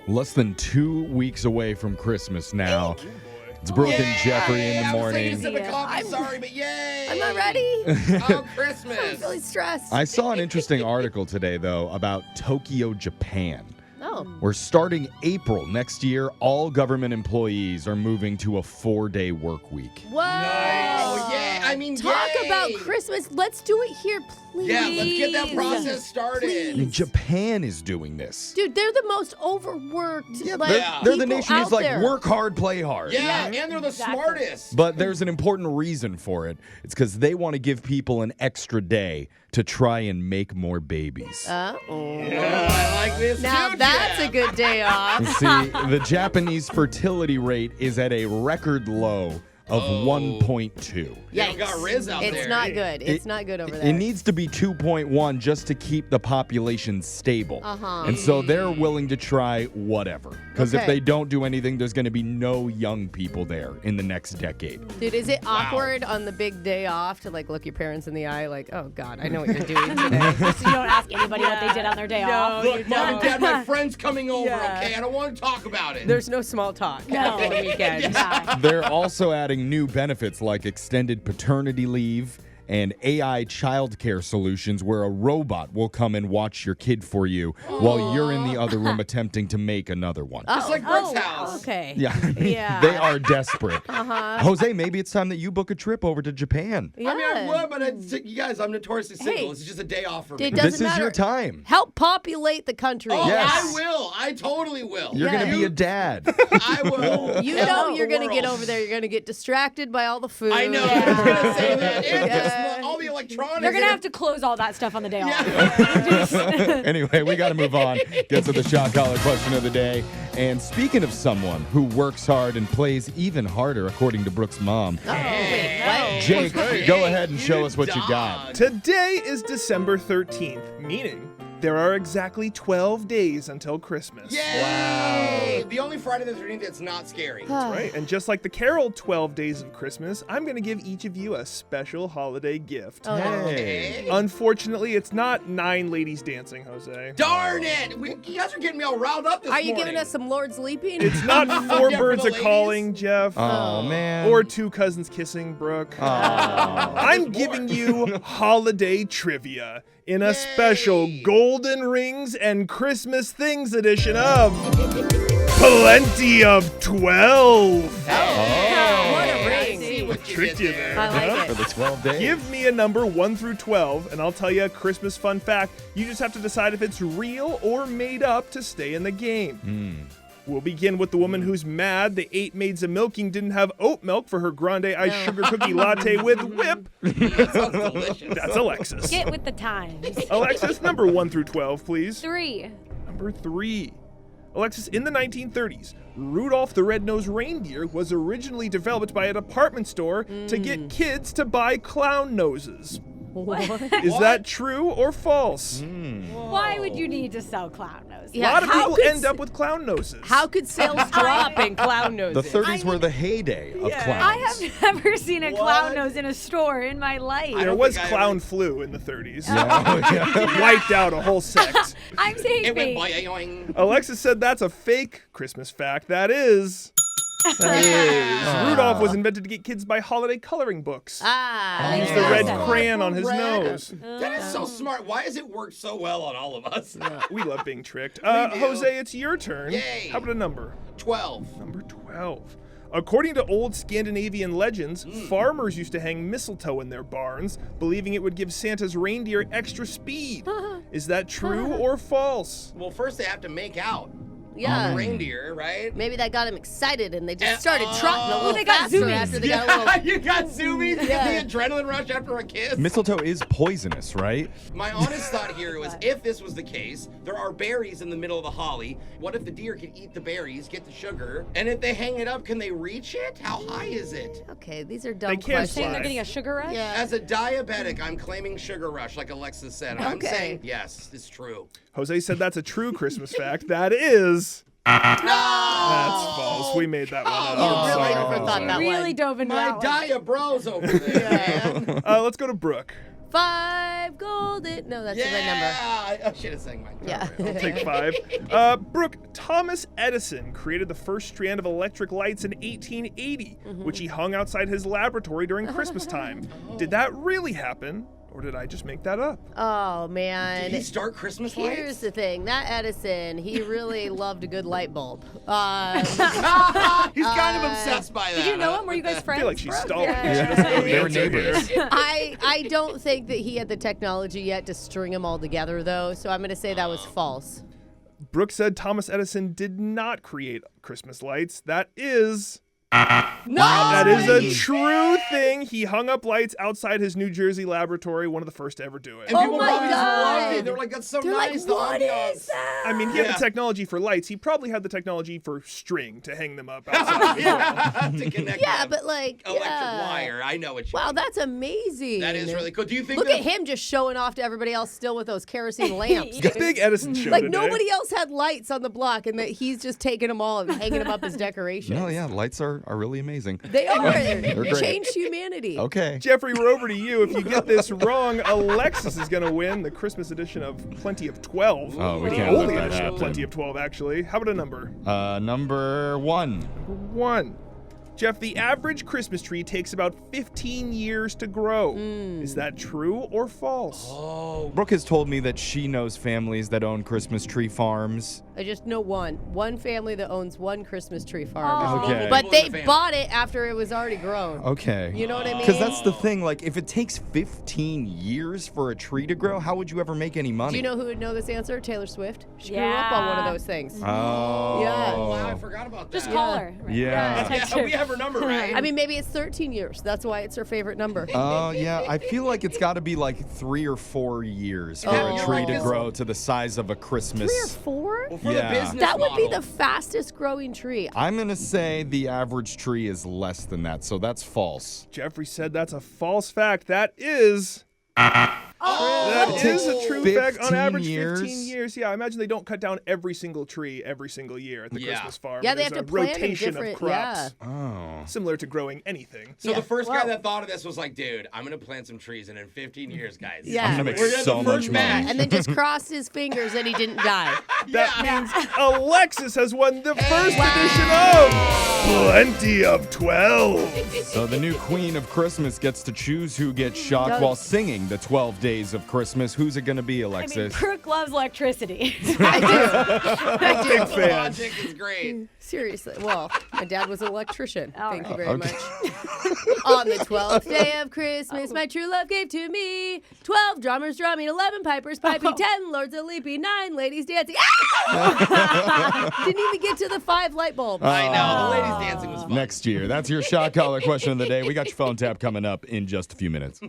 Less than 2 weeks away from Christmas now. It's Brooke and Jeffrey in the morning. I'm sorry, but yay! I'm not ready. Oh, Christmas. I'm really stressed. I saw an interesting article today, though, about Tokyo, Japan. Oh. Where starting April next year, all government employees are moving to a 4-day work week. Whoa. Oh, yeah. I mean, Talk yay. about Christmas. Let's do it here, please. Yeah, let's get that process started. Please. Japan is doing this. Dude, they're the most overworked. Yeah, like, they're the people nation out who's like, there. work hard, play hard. Yeah, and they're the smartest. But there's an important reason for it. It's because they want to give people an extra day to try and make more babies. I like this Now too, that's Jeff. a good day off. You see, the Japanese fertility rate is at a record low of 1.2. Yeah, you got Riz out there. It's not good. It's not good over there. It needs to be 2.1 just to keep the population stable. Uh-huh. And so they're willing to try whatever. Because if Okay. they don't do anything, there's going to be no young people there in the next decade. Dude, is it awkward on the big day off to like look your parents in the eye like, oh God, I know what you're doing today? So you don't ask anybody what they did on their day off. Look, Mom and Dad, my friend's coming over, Yeah. okay? I don't want to talk about it. There's no small talk No. after the weekend. Yeah. They're also adding new benefits like extended paternity leave and AI childcare solutions where a robot will come and watch your kid for you while you're in the other room attempting to make another one. It's like Brooke's house. Okay. Yeah. Yeah. They are desperate. Jose, maybe it's time that you book a trip over to Japan. Yeah. I mean, I would, but you guys, I'm notoriously single. Hey. This is just a day off for It me. doesn't This is matter. your time. Help populate the country. Oh, Yes. I will. I totally will. You're Yeah. going to be a dad. I will. You Help know the you're going to get world. over there. You're going to get distracted by all the food. I know. I was going to say that. And Yeah. all the electronics. They're going to have to close all that stuff on the day off. Anyway, we got to move on. Get to the shot collar question of the day. And speaking of someone who works hard and plays even harder, according to Brooke's mom, Oh, wait, what? Jake, go ahead and show us what you got. Today is December 13th, meaning there are exactly 12 days until Christmas. Yay! The only Friday the 13th that's not scary. Right, and just like the Carol 12 Days of Christmas, I'm going to give each of you a special holiday gift. Oh, no. Hey. Unfortunately, it's not 9 ladies dancing, Jose. Darn it! You guys are getting me all riled up this Are morning. you giving us some Lord's Leaping? It's not 4 Yeah, for birds the a calling, Jeff. Oh, man. Or 2 cousins kissing, Brooke. Oh. I'm giving you holiday trivia in a special Golden Rings and Christmas Things edition of Plenty of 12. What a ring. See what you Tricked did you there. there. I like For it. the 12 days. Give me a number 1 through 12, and I'll tell you a Christmas fun fact. You just have to decide if it's real or made up to stay in the game. We'll begin with the woman who's mad the 8 maids of milking didn't have oat milk for her grande iced sugar cookie latte with whip. That sounds delicious. That's Alexis. Get with the times. Alexis, number 1 through 12, please. 3. Number 3. Alexis, in the 1930s, Rudolph the Red-Nosed Reindeer was originally developed by a department store to get kids to buy clown noses. Is that true or false? Why would you need to sell clown noses? A Yeah, lot of how people could end up with clown noses. How could sales drop in clown noses? The 30s were the heyday of clowns. I have never seen a clown nose in a store in my life. There don't was think I clown ever- flu in the 30s. Yeah. Wiped out a whole sect. I'm saying It went fake. boing. Alexis said that's a fake Christmas fact. That is. Rudolph was invented to get kids to buy holiday coloring books. Ah. Use yeah. the red Yeah. crayon on his Red. nose. That is so smart. Why has it worked so well on all of us? We love being tricked. do. Jose, it's your turn. Yay. How about a number? 12. Number 12. According to old Scandinavian legends, farmers used to hang mistletoe in their barns, believing it would give Santa's reindeer extra speed. Is that true or false? Well, first they have to make out. Yeah. The reindeer, right? Maybe that got him excited and they just And- started trotting a little they got faster zoomies. after they got a little... You got zoomies? Yeah. The adrenaline rush after a kiss? Mistletoe is poisonous, right? My honest thought here was if this was the case, there are berries in the middle of the holly. What if the deer can eat the berries, get the sugar, and if they hang it up, can they reach it? How high is it? Okay, these are dumb They can't Saying questions. they're getting a sugar rush? Yeah. As a diabetic, I'm claiming sugar rush, like Alexis said. I'm Okay. saying yes, it's true. Jose said that's a true Christmas fact. That is. No! That's false. We made that one up. You I'm really sorry. never thought that Really one. dove into My that one. dia bros over there, man. Let's go to Brooke. 5 golden. No, that's the right number. Yeah, I should have sang mine. Yeah. I'll take 5. Brooke, Thomas Edison created the first strand of electric lights in 1880, which he hung outside his laboratory during Christmas time. Did that really happen, or did I just make that up? Oh, man. Did he start Christmas Here's lights? the thing. That Edison, he really loved a good light bulb. He's kind of obsessed by that. Did you know huh? him? Were you guys I friends? feel like she's Brooke? stalling. Yeah. She doesn't know the They were answer here. neighbors. I don't think that he had the technology yet to string them all together, though, so I'm going to say that was false. Brooke said Thomas Edison did not create Christmas lights. That is No! a true thing. He hung up lights outside his New Jersey laboratory, one of the first to ever do it. And Oh people my probably just God. loved it. They were like, that's so They're nice. like, what the is ambiance. that? I mean, he had Yeah. the technology for lights. He probably had the technology for string to hang them up outside. Yeah, to connect Yeah, them. but like, Electric yeah. wire. I know what you Wow, mean. that's amazing. That is really cool. Do you think Look that at him just showing off to everybody else still with those kerosene lamps. Big Edison show Like today. nobody else had lights on the block, and that he's just taking them all and hanging them up as decorations. No, yeah, lights are really amazing. They are. great. Changed humanity. Okay. Jeffrey, we're over to you. If you get this wrong, Alexis is going to win the Christmas edition of Plenty of 12. Oh, we the can't let only that edition of happen. Plenty of 12, actually. How about a number? Number 1. 1. Jeff, the average Christmas tree takes about 15 years to grow. Is that true or false? Brooke has told me that she knows families that own Christmas tree farms. I just know one family that owns one Christmas tree farm. Oh. Okay. But People in they the family. bought it after it was already grown. Okay. You know what I mean? Because that's the thing. Like, if it takes 15 years for a tree to grow, how would you ever make any money? Do you know who would know this answer? Taylor Swift. She grew up on one of those things. Oh. Yeah. Wow, I forgot about that. Just call her. Yeah. Text Yeah, her. we have her number, right? I mean, maybe it's 13 years. That's why it's her favorite number. Oh, yeah. I feel like it's got to be like 3 or 4 years for Oh. a tree Like to this- grow to the size of a Christmas. 3 or 4? Well, for Yeah. the business That would be model. the fastest growing tree. I'm going to say the average tree is less than that, so that's false. Jeffrey said that's a false fact. That is... Oh, That is a true fact. On 15 average, years? 15 years. Yeah, I imagine they don't cut down every single tree every single year at the Yeah. Christmas farm. Yeah, they There's have to a plant in rotation different- of crops. Oh. Similar to growing anything. So Yeah. the first guy Whoa. that thought of this was like, dude, I'm gonna plant some trees, and in 15 years, guys, Yeah. I'm gonna make we're gonna have so the much first money. match. And then just crossed his fingers and he didn't die. That means Alexis has won the first edition of Plenty of 12. So the new queen of Christmas gets to choose who gets shocked Does. while singing the 12 days of Christmas. Who's it going to be, I mean, Alexis? Brooke loves electricity. I do. I Big do. fan. Logic is great. Seriously. Well, my dad was an electrician. All Thank you right. very much. On the 12th day of Christmas, my true love gave to me 12 drummers drumming, 11 pipers piping, 10 lords a leaping, 9 ladies dancing. Ah! Didn't even get to the 5 light bulbs. I know. The ladies dancing was fun. Next year. That's your shock collar question of the day. We got your phone tap coming up in just a few minutes.